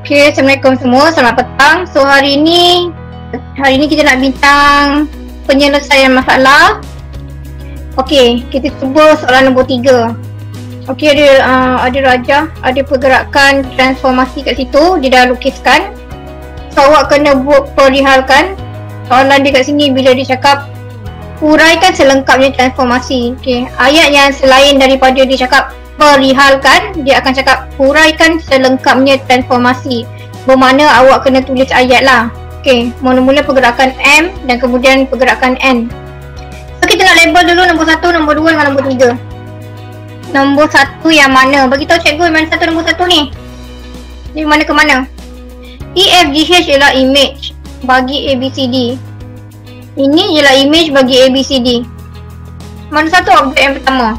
Okay, Assalamualaikum semua, selamat petang. So hari ini kita nak bincang penyelesaian masalah. Okay, kita cuba soalan nombor 3. Okay, ada rajah, ada pergerakan transformasi kat situ, dia dah lukiskan. So awak kena buat perihalkan. Soalan dia kat sini bila dia cakap uraikan selengkapnya transformasi. Okay, ayat yang selain daripada dia cakap perihalkan, dia akan cakap uraikan selengkapnya transformasi. Bermakna awak kena tulis ayat lah. Okay, mula-mula pergerakan M dan kemudian pergerakan N. So kita nak label dulu nombor 1, nombor 2 dengan nombor 3. Nombor 1 yang mana? Bagi tahu cikgu mana satu nombor 1 ni. Dari mana ke mana? E, F, G, H ialah image bagi A, B, C, D. Ini ialah image bagi A, B, C, D. Mana satu objek yang pertama?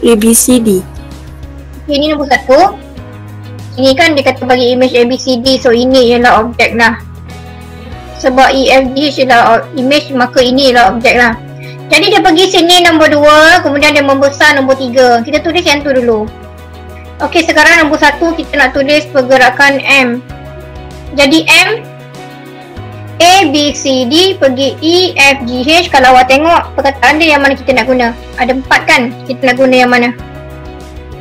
A, B, C, D. Okay, ini nombor 1. Ini kan dia kata bagi image A, B, C, D. So ini ialah objek lah. Sebab E, F, G, H ialah image, maka ini ialah objek lah. Jadi dia pergi sini nombor 2. Kemudian dia membesar nombor 3. Kita tulis yang tu dulu. Okay, sekarang nombor 1 kita nak tulis pergerakan M. Jadi M, A, B, C, D pergi E, F, G, H. Kalau awak tengok perkataan dia yang mana kita nak guna. Ada 4 kan? Kita nak guna yang mana?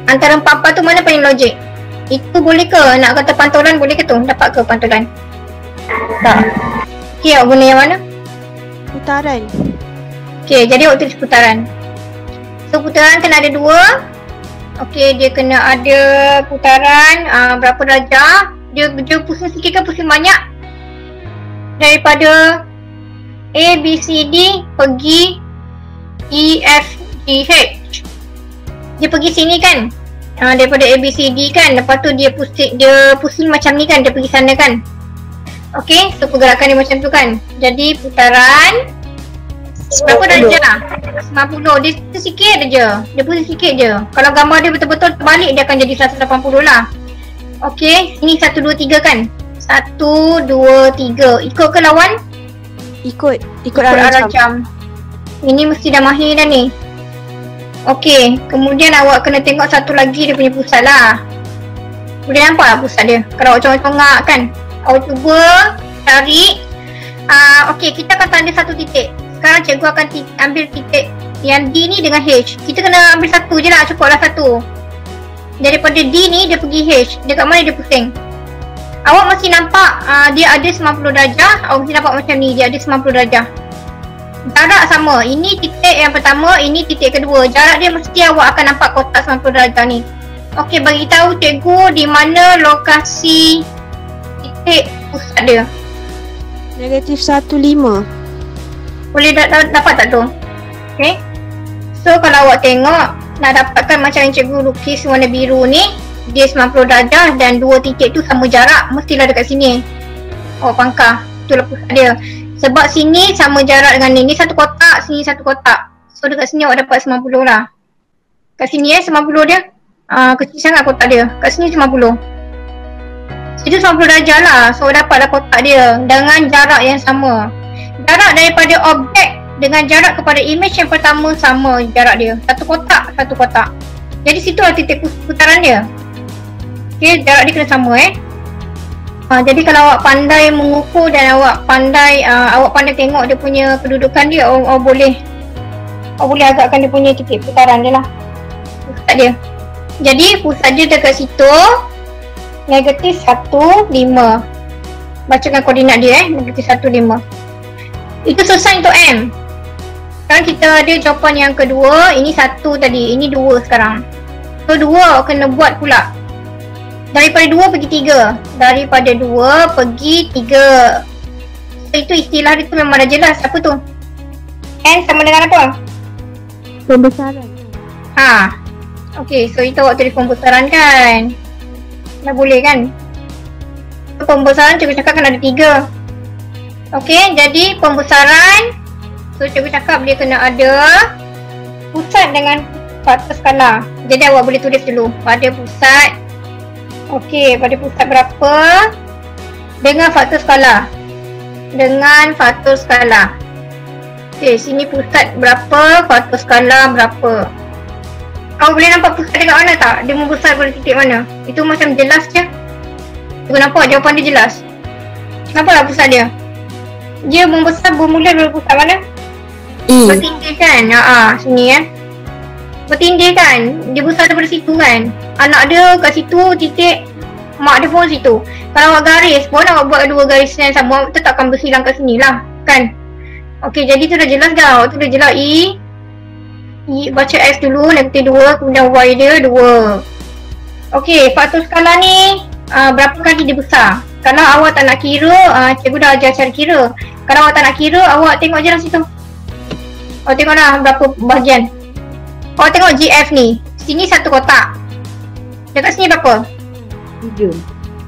Antara 4 tu mana paling logik? Itu boleh ke? Nak kata pantulan boleh ke tu? Dapat ke pantulan? Tak. Okay, awak guna yang mana? Putaran. Okay, jadi awak tulis putaran. So putaran kena ada 2. Okay, dia kena ada putaran berapa darjah. Dia pusing sikit ke pusing banyak? Daripada A, B, C, D pergi E, F, G, H. Dia pergi sini kan? Daripada A, B, C, D kan? Lepas tu dia pusing macam ni kan? Dia pergi sana kan? Okay, so pergerakan dia macam tu kan? Jadi putaran berapa darjah? 90. Dia sikit je. Dia pusing sikit je. Kalau gambar dia betul-betul terbalik, dia akan jadi 180 lah. Okay, ini 1, 2, 3 kan? 1, 2, 3. Ikut ke lawan? Ikut arah jam. Ini mesti dah mahir dah ni. Okey, kemudian awak kena tengok satu lagi dia punya pusat lah. Boleh nampak lah pusat dia. Kalau awak congak-congak kan, awak cuba cari. Okey, kita akan tanda satu titik. Sekarang cikgu akan ambil titik yang D ni dengan H. Kita kena ambil satu je lah, cukup lah satu. Daripada D ni dia pergi H. Dekat mana dia pusing? Awak masih nampak dia ada 90 darjah. Awak masih nampak macam ni, dia ada 90 darjah. Jarak sama. Ini titik yang pertama, ini titik kedua. Jarak dia mesti awak akan nampak kotak 90 darjah ni. Okey, bagi tahu cikgu di mana lokasi titik pusat dia. -15. Boleh dapat tak tu? Okey. So kalau awak tengok, nak dapatkan macam yang cikgu lukis warna biru ni, dia 90 darjah dan 2 titik tu sama jarak, mestilah dekat sini. Awak pangkah, itulah pusat dia. Sebab sini sama jarak dengan ni satu kotak, sini satu kotak. So dekat sini awak dapat 90 lah. Kat sini 90 dia. Kecil sangat kotak dia. Kat sini 90. Itu 90 darjah lah. So dapatlah kotak dia dengan jarak yang sama. Jarak daripada objek dengan jarak kepada image yang pertama sama jarak dia. Satu kotak, satu kotak. Jadi situlah titik putaran dia. Okay, jarak dia kena sama jadi kalau awak pandai mengukur dan awak pandai tengok dia punya kedudukan dia, awak boleh agakkan dia punya titik putaran dia lah. Pusat dia. Jadi pusat dia dekat situ -1,5. Bacakan koordinat dia -1,5. Itu selesai untuk M. Sekarang kita ada jawapan yang kedua. Ini 1 tadi, ini 2 sekarang. So 2 kena buat pula. Daripada 2 pergi 3. Daripada 2 pergi 3. So itu istilah dia tu memang dah jelas. Apa tu? N sama dengan apa? Pembesaran. Okay, so itu awak tulis pembesaran kan? Dah boleh kan? So pembesaran cikgu cakap kan ada 3. Okay, jadi pembesaran. So cikgu cakap dia kena ada pusat dengan faktor skala. Jadi awak boleh tulis dulu pada pusat. Okey, pada pusat berapa dengan faktor skala. Okey, sini pusat berapa, faktor skala berapa. Awak boleh nampak pusat dekat mana tak? Dia membesar pada titik mana? Itu macam jelas je. Cikgu nampak jawapan dia jelas. Nampaklah pusat dia. Dia membesar bermula dari pusat mana? Bertindih kan? Sini bertindih kan? Dia besar daripada situ kan? Anak dia kat situ, titik mak dia pun situ. Kalau awak garis pun awak buat dua garis yang sama, awak tetap akan bersilang kat sini lah kan? Okey, jadi tu dah jelas dah. Tu dah jelas E baca X dulu, negatif 2, kemudian Y dia 2. Okey, faktor skala ni berapa kali dia besar? Kalau awak tak nak kira, cikgu dah ajar cara kira. Kalau awak tak nak kira, awak tengok je lah situ. Awak tengok lah berapa bahagian. Awak tengok GF ni. Sini satu kotak. Dekat sini berapa?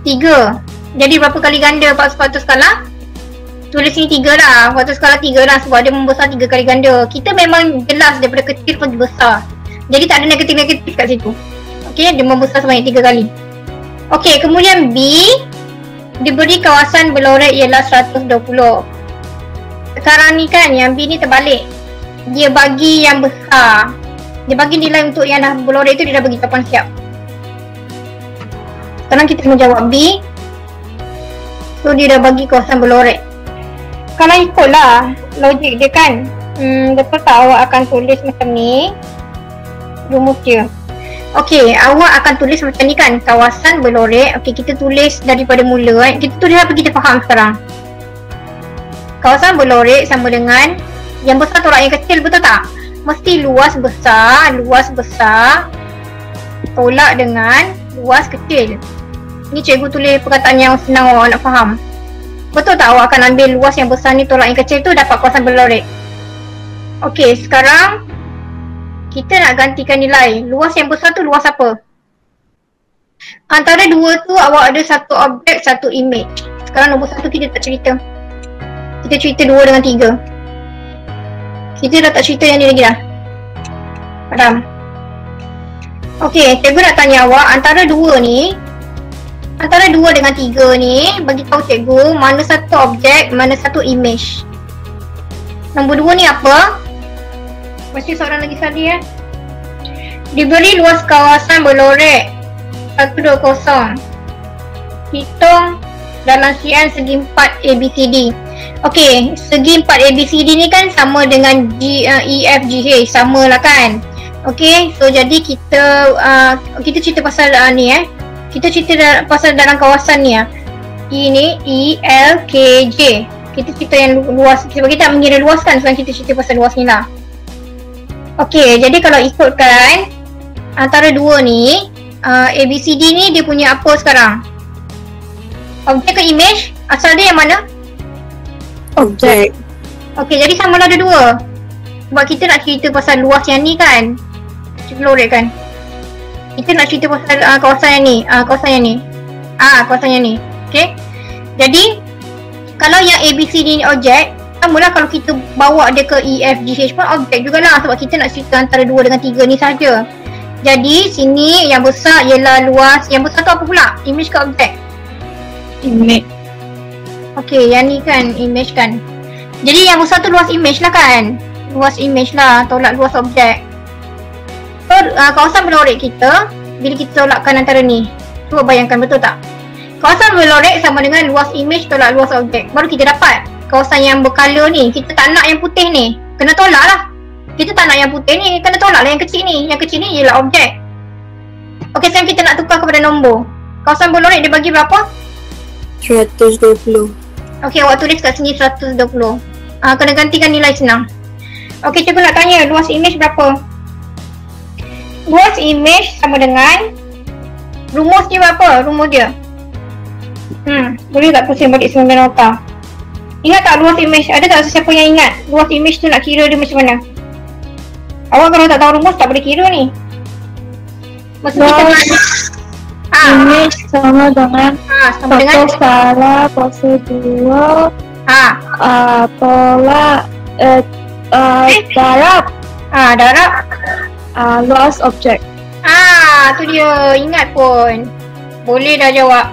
3. Jadi berapa kali ganda faktor skala? Tulis sini 3 lah. Faktor skala 3 lah sebab dia membesar 3 kali ganda. Kita memang jelas daripada kecil pergi besar. Jadi tak ada negatif-negatif kat situ. Okey, dia membesar sebanyak 3 kali. Okey, kemudian B diberi kawasan berlorek ialah 120. Sekarang ni kan yang B ni terbalik. Dia bagi yang besar. Dia bagi nilai untuk yang dah berlorek tu, dia dah bagi jawapan siap. Sekarang kita menjawab B. So dia dah bagi kawasan berlorek. Kalau ikutlah logik dia kan, betul tak awak akan tulis macam ni rumus dia. Okey, awak akan tulis macam ni kan, kawasan berlorek. Okey, kita tulis daripada mula kan. Kita tulis apa kita faham sekarang. Kawasan berlorek sama dengan yang besar tolak yang kecil, betul tak? Mesti luas besar tolak dengan luas kecil. Ni cikgu tulis perkataan yang senang awak nak faham. Betul tak awak akan ambil luas yang besar ni tolak yang kecil tu dapat kawasan berlorek. Okey, sekarang kita nak gantikan nilai. Luas yang besar tu luas apa? Antara dua tu awak ada satu objek, satu image. Sekarang nombor 1 kita tak cerita. Kita cerita 2 dengan 3. Kita dah tak cerita yang ni lagi dah. Faham? Okey, cikgu nak tanya awak antara 2 ni, antara 2 dengan 3 ni, bagi tahu cikgu mana satu objek, mana satu image. Nombor 2 ni apa? Masih seorang lagi tadi Diberi luas kawasan berlorek 120. Hitung dalam sian segi 4 ABCD. Okey, segi 4 ABCD ni kan sama dengan EFGH, sama lah kan. Okey, so jadi kita cerita pasal ni kita cerita pasal dalam kawasan ni ini ELKJ. Kita cerita yang luas, sebab kita tak mengira luas kan, sekarang kita cerita pasal luas ni lah. Okey, jadi kalau ikutkan antara 2 ni, ABCD ni dia punya apa sekarang? Objek ke image? Asal dia yang mana? Objek. Okey, jadi sama lah ada 2. Sebab kita nak cerita pasal luas yang ni kan, berlorek kan. Kita nak cerita pasal kawasan yang ni, kawasan yang ni. Okey. Jadi kalau yang ABCD ni objek, mula kalau kita bawa dia ke EFGH pun objek jugalah, sebab kita nak cerita antara 2 dengan 3 ni saja. Jadi sini yang besar ialah luas. Yang besar tu apa pula? Image ke objek? Image. Okey, yang ni kan image kan. Jadi yang besar tu luas image lah kan. Luas image lah, tolak luas objek. So kawasan berlorek kita, bila kita tolakkan antara ni, cuba bayangkan betul tak? Kawasan berlorek sama dengan luas image tolak luas objek. Baru kita dapat kawasan yang berkala ni. Kita tak nak yang putih ni, kena tolak lah. Kita tak nak yang putih ni, kena tolak lah yang kecil ni. Yang kecil ni ialah objek. Okey, sekarang kita nak tukar kepada nombor. Kawasan berlorek dia bagi berapa? 120. Okey, awak tulis kat sini 120. Kena gantikan nilai senang. Okey, cikgu nak tanya luas image berapa? Luas image sama dengan rumus dia berapa? Rumus dia boleh tak pusing balik 9 nota? Ingat tak luas image? Ada tak sesiapa yang ingat luas image tu nak kira dia macam mana? Awak kalau tak tahu rumus tak boleh kira ni. Mesti kita image sama dengan faktor skala kuasa 2 tolak darab luas objek. Tu dia, ingat pun. Boleh dah jawab.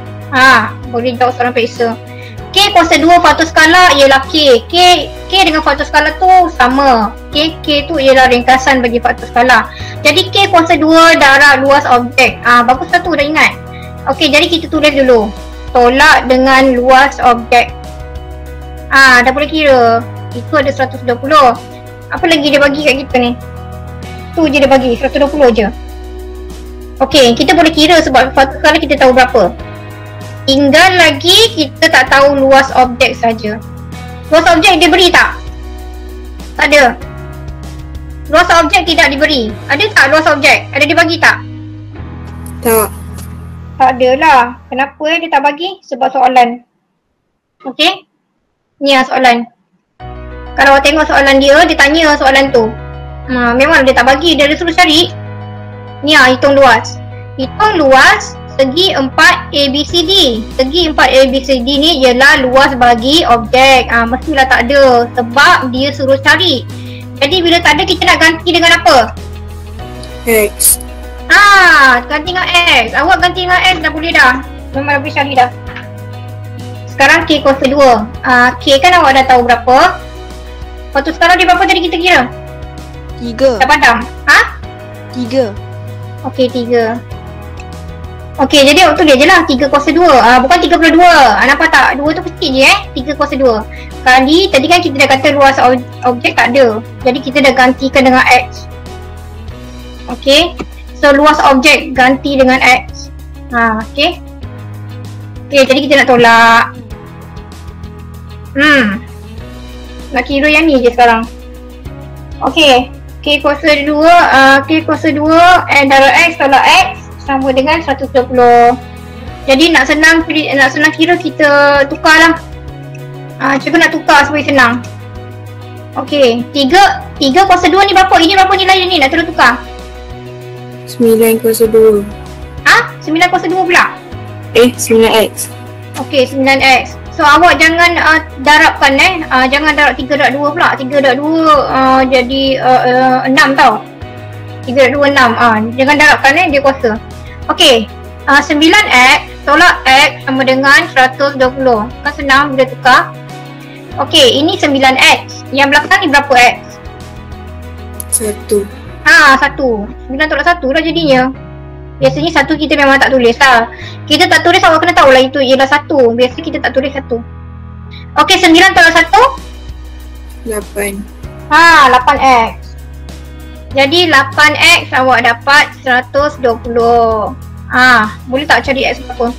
Boleh jawab seorang periksa. K kuasa 2 faktor skala ialah K. K dengan faktor skala tu sama. K tu ialah ringkasan bagi faktor skala. Jadi K kuasa 2 darab luas objek. Bagus lah tu, dah ingat. Okey, jadi kita tulis dulu. tolak dengan luas objek. Dah boleh kira. Itu ada 120. Apa lagi dia bagi kat kita ni? Tu je dia bagi, 120 je. Okey, kita boleh kira sebab satu kali kita tahu berapa. Tinggal lagi kita tak tahu luas objek saja. Luas objek dia beri tak? Tak ada. Luas objek tidak diberi. Ada tak luas objek? Ada dia bagi tak? Tak. Tak ada lah. Kenapa dia tak bagi? Sebab soalan. Okey? Ni lah soalan. Kalau awak tengok soalan dia tanya soalan tu. Memang dia tak bagi, dia suruh cari. Ni lah hitung luas. Hitung luas segi 4 ABCD. Segi 4 ABCD ni ialah luas bagi objek. Mestilah tak ada sebab dia suruh cari. Jadi bila tak ada kita nak ganti dengan apa? X. Ganti dengan X. Awak ganti dengan X dah boleh dah. Memang dah boleh cari dah. Sekarang K kuasa 2. K kan awak dah tahu berapa. Lepas tu sekarang dia berapa tadi kita kira? 3. Dah padam? 3. Okey, 3. Okey, jadi awak tulis je lah 3 kuasa 2. Bukan 32. Nampak tak? 2 tu kecil je 3 kuasa 2. Kali tadi kan kita dah kata luas objek tak ada. Jadi kita dah gantikan dengan X. Okey. So luas objek ganti dengan X. Okey. Okey, jadi kita nak tolak. Nak kira yang ni je sekarang. Okey. K kuasa 2, K kuasa 2 darab X tolak X sama dengan 120. Jadi nak senang kira kita tukar lah. Cuba nak tukar supaya senang. Okey, 3 kuasa 2 ni berapa? Ini berapa nilai ni nak terus tukar? 9 kuasa 2. 9 kuasa 2 pula? 9x. Okey, 9x. So awak jangan darabkan jangan darab 3 darab 2 pula. 3 darab 2 jadi 6 tau. 3 darab 2 6. Jangan darabkan dia kuasa. Okey, 9x tolak x sama dengan 120. Kan senang bila tukar. Okey, ini 9x. Yang belakang ni berapa x? 1. 1. 9 tolak 1 dah jadinya. Biasanya 1 kita memang tak tulis lah. Kita tak tulis awak kena tahu lah itu ialah 1. Biasa kita tak tulis 1. Okey, 9 tolak 1? 8. 8x. Jadi 8x awak dapat 120. Boleh tak cari x berapa?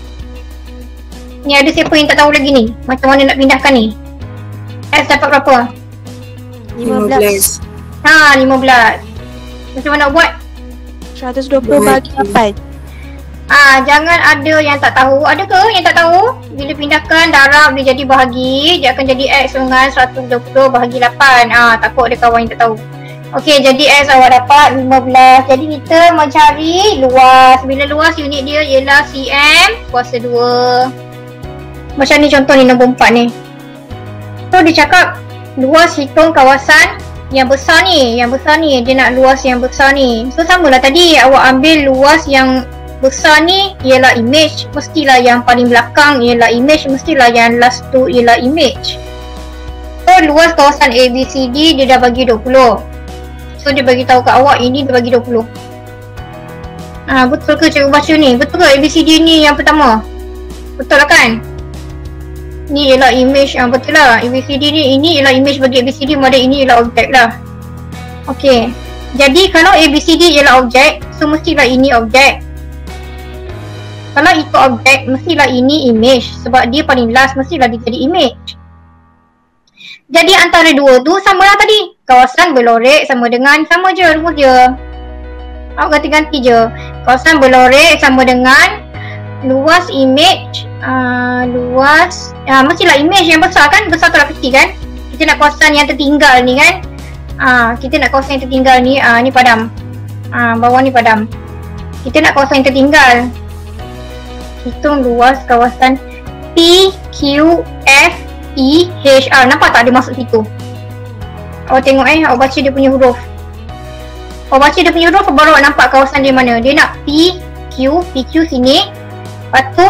Ni ada siapa yang tak tahu lagi ni? Macam mana nak pindahkan ni? X dapat berapa? 15. 15. Macam mana nak buat? 120 bagi 8. Jangan ada yang tak tahu. Ada ke yang tak tahu? Bila pindahkan darab dia jadi bahagi, dia akan jadi X dengan 120 bahagi 8. Takut ada kawan yang tak tahu. Okey, jadi X awak dapat 15. Jadi kita mencari luas. Bila luas unit dia ialah cm kuasa 2. Macam ni contoh ni nombor 4 ni. So dia cakap luas hitung kawasan yang besar ni. Yang besar ni dia nak luas yang besar ni. So samalah tadi awak ambil luas yang besar ni ialah image, mestilah yang paling belakang ialah image, mestilah yang last tu ialah image. So luas kawasan ABCD dia dah bagi 20. So dia bagi tahu kat awak ini dia bagi 20. Betul ke cikgu baca ni? Betul ke ABCD ni yang pertama? Betul lah kan? Ni ialah image, betul lah. ABCD ni, ini ialah image bagi ABCD, maka ini ialah objek lah. Okey. Jadi kalau ABCD ialah objek, so mestilah ini objek. Kalau itu objek, mestilah ini image. Sebab dia paling last, mestilah dia jadi image. Jadi antara dua tu sama lah tadi. Kawasan berlorek sama dengan, sama je, rumus je. Awak ganti-ganti je. Kawasan berlorek sama dengan luas image, luas, mestilah image yang besar kan, besar tu lah kecil kan. Kita nak kawasan yang tertinggal ni kan. Kita nak kawasan yang tertinggal ni, ni padam. Bawah ni padam. Kita nak kawasan yang tertinggal. Hitung luas kawasan P, Q, F, E, H, R. Nampak tak dia masuk situ? Awak tengok awak baca dia punya huruf. Awak baca dia punya huruf baru awak nampak kawasan dia mana. Dia nak P, Q, PQ sini. Lepas tu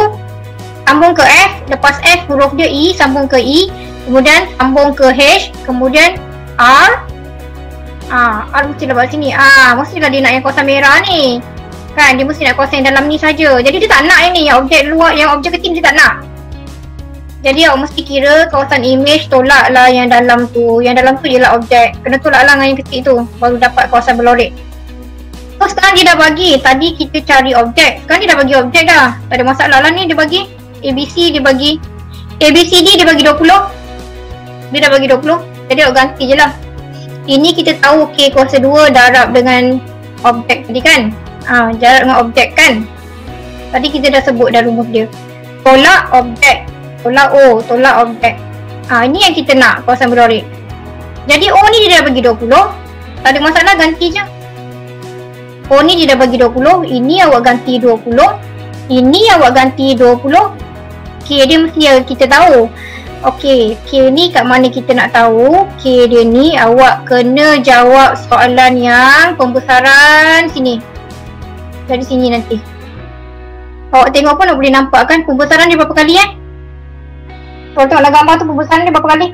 sambung ke F, lepas F huruf dia E, sambung ke E, kemudian sambung ke H, kemudian R. R mestilah bawah sini. Mestilah dia nak yang kawasan merah ni. Kan dia mesti nak kawasan yang dalam ni saja. Jadi dia tak nak yang ni, yang objek luar, yang objek kecil dia tak nak. Jadi awak mesti kira kawasan image tolaklah yang dalam tu. Yang dalam tu ialah objek. Kena tolaklah dengan yang kecil tu baru dapat kawasan berlorek. So sekarang dia dah bagi, tadi kita cari objek. Sekarang dia dah bagi objek dah. Tak ada masalah lah ni, dia bagi ABC, dia bagi ABCD, dia bagi 20. Dia dah bagi 20. Jadi awak ganti je lah. Ini kita tahu K kuasa 2 darab dengan objek tadi kan. Jarak dengan objek kan. Tadi kita dah sebut dah rumus dia. Tolak objek, tolak O, tolak objek. Ini yang kita nak kawasan berlorek. Jadi O ni dia dah bagi 20. Tak ada masalah, ganti je. O ni dia dah bagi 20. Ini awak ganti 20. Ini awak ganti 20. K dia mesti kita tahu. Okey, K ni kat mana kita nak tahu. K dia ni awak kena jawab soalan yang pembesaran sini. Dari sini nanti. Awak tengok pun nak boleh nampak kan pembesaran dia berapa kali Kalau tengoklah gambar tu pembesaran dia berapa kali.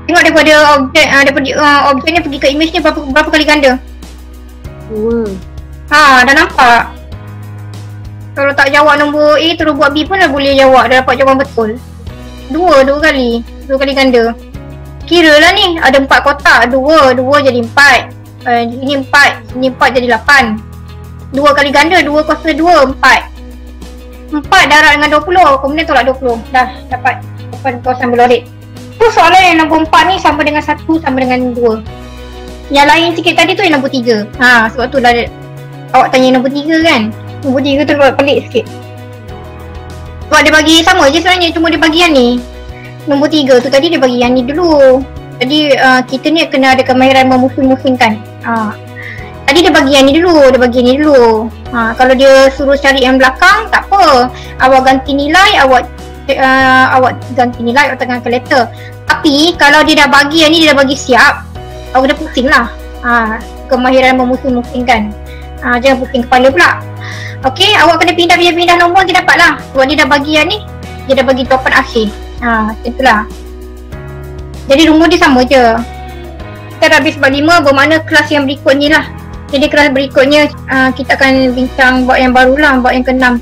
Tengok daripada objek, daripada objek ni pergi ke image ni berapa kali ganda. 2. Dah nampak. Kalau tak jawab nombor A terus buat B pun dah boleh jawab, dah dapat jawapan betul. Dua kali ganda. Kira lah ni, ada 4 kotak, 2 jadi 4. Ini 4, ini 4 jadi 8. 2 kali ganda, 2 kuasa 2, 4. 4 darab dengan 20, kemudian tolak 20. Dah dapat kawasan berlorek. Tu soalan yang nombor 4 ni sama dengan 1 sama dengan 2. Yang lain sikit tadi tu yang nombor 3. Sebab tu dah awak tanya nombor 3 kan. Nombor 3 tu pelik sikit. Sebab dia bagi sama je sebenarnya, cuma dia bagi yang ni. Nombor 3 tu tadi dia bagi yang ni dulu. Jadi kita ni kena ada kemahiran memusim-musimkan. Tadi dia bagi yang ni dulu, kalau dia suruh cari yang belakang, tak apa. Awak ganti nilai, awak ganti nilai, awak tengah kalkulator. Tapi kalau dia dah bagi yang ni, dia dah bagi siap, awak dah pusing lah. Kemahiran memusim-musimkan. Jangan pusing kepala pula. Okey, awak kena pindah nombor nanti dapat lah. Sebab dia dah bagi yang ni, dia dah bagi jawapan akhir. Itulah. Jadi rumus dia sama je. Kita dah habis bab 5, bermakna kelas yang berikut ni lah. Jadi kelas berikutnya kita akan bincang bab yang barulah, bab yang ke-6.